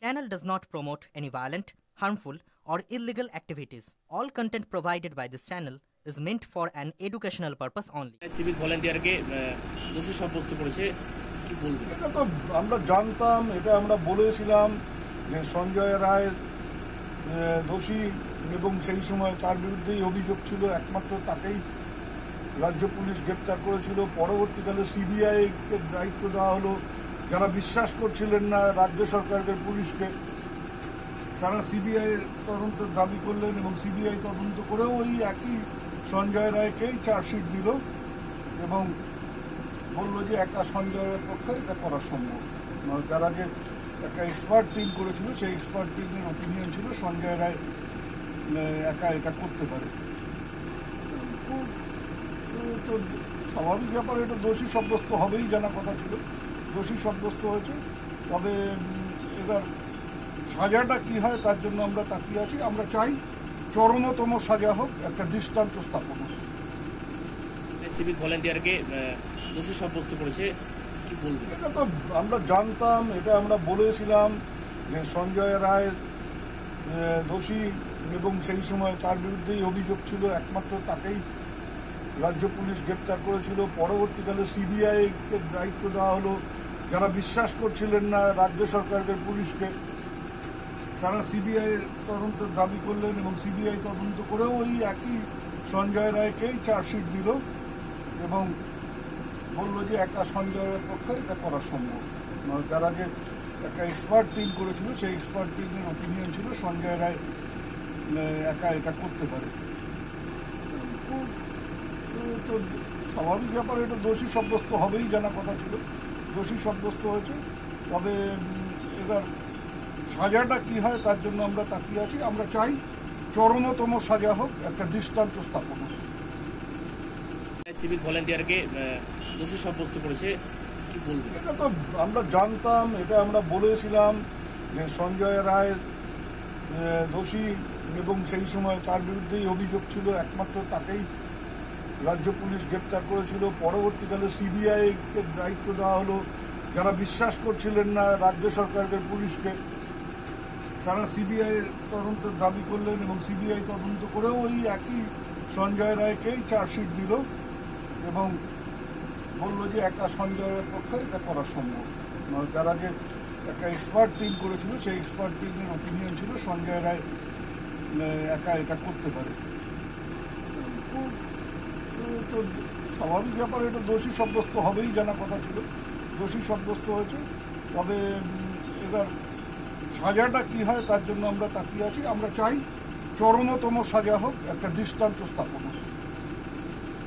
channel does not promote any violent, harmful, or illegal activities. All content provided by this channel is meant for an educational purpose only. Civic ভলান্টিয়ারকে দোষী সাব্যস্ত করেছে, কি বলবেন? এটা তো আমরা জানতাম, এটা আমরা বলেছিলাম যে সঞ্জয় রায় দোষী এবং সেই সময় তার বিরুদ্ধেই অভিযোগ ছিল, একমাত্র তাকেই রাজ্য পুলিশ গ্রেপ্তার করেছিল। পরবর্তীকালে সিবিআইকে দায়িত্ব দেওয়া হলো। যারা বিশ্বাস করছিলেন না রাজ্য সরকারের পুলিশকে, তারা সিবিআই তদন্তের দাবি করলেন এবং সিবিআই তদন্ত করেও ওই একই সঞ্জয় রায়কেই চার্জশিট দিল এবং বললো যে একা সঞ্জয় রায়ের পক্ষে এটা করা সম্ভব। যারা যে একটা এক্সপার্ট টিম করেছিল, সেই এক্সপার্ট টিমের ওপিনিয়ন ছিল সঞ্জয় রায় একা এটা করতে পারে। তো স্বাভাবিক ব্যাপার, এটা দোষী সাব্যস্ত হবেই, জানা কথা ছিল, দোষী সাব্যস্ত হয়েছে। তবে এবার সাজাটা কি হয় তার জন্য আমরা তাকিয়ে আছি। আমরা চাই চরমতম সাজা হোক, একটা দৃষ্টান্ত স্থাপন হোক। সিভিক ভলান্টিয়ারকে দোষী সাব্যস্ত করেছে, কি বলবেন? এটা তো আমরা জানতাম, এটা আমরা বলেছিলাম যে সঞ্জয় রায় দোষী এবং সেই সময় তার বিরুদ্ধেই অভিযোগ ছিল, একমাত্র তাকেই রাজ্য পুলিশ গ্রেপ্তার করেছিল। পরবর্তীকালে সিবিআইকে দায়িত্ব দেওয়া হলো। যারা বিশ্বাস করছিলেন না রাজ্য সরকারের পুলিশকে, তারা সিবিআই তদন্তের দাবি করলেন এবং সিবিআই তদন্ত করেও ওই একই সঞ্জয় রায়কেই চার্জশিট দিল এবং বললো যে একা সঞ্জয় রায়ের পক্ষে এটা করা সম্ভব। যারা যে একটা এক্সপার্ট টিম করেছিল, সেই এক্সপার্ট টিমের ওপিনিয়ন ছিল সঞ্জয় রায় একা এটা করতে পারে। তো স্বাভাবিক ব্যাপার, এটা দোষী সাব্যস্ত হবেই, জানা কথা ছিল, দোষী সাব্যস্ত হয়েছে। তবে এবার সাজাটা কি হয় তার জন্য আমরা তাকিয়ে আছি। আমরা চাই চরমতম সাজা হোক, একটা দৃষ্টান্ত স্থাপন হোক। সিভিক ভলান্টিয়ারকে দোষী সাব্যস্ত করেছে, কি বলবেন? এটা তো আমরা জানতাম, এটা আমরা বলেছিলাম যে সঞ্জয় রায় দোষী এবং সেই সময় তার বিরুদ্ধেই অভিযোগ ছিল, একমাত্র তাকেই রাজ্য পুলিশ গ্রেপ্তার করেছিল। পরবর্তীকালে সিবিআইকে দায়িত্ব দেওয়া হলো। যারা বিশ্বাস করছিলেন না রাজ্য সরকারের পুলিশকে, তারা সিবিআই তদন্তের দাবি করলেন এবং সিবিআই তদন্ত করেও ওই একই সঞ্জয় রায়কেই চার্জশিট দিল এবং বললো যে একা সঞ্জয় রায়ের পক্ষে এটা করা সম্ভব। যারা যে একটা এক্সপার্ট টিম করেছিল, সেই এক্সপার্ট টিমের ওপিনিয়ন ছিল সঞ্জয় রায় একা এটা করতে পারে। তো স্বাভাবিক ব্যাপার, এটা দোষী সাব্যস্ত হবেই, জানা কথা ছিল, দোষী সাব্যস্ত হয়েছে। তবে এবার সাজাটা কি হয় তার জন্য আমরা তাকিয়ে আছি। আমরা চাই চরমতম সাজা হোক, একটা দৃষ্টান্ত স্থাপন হোক।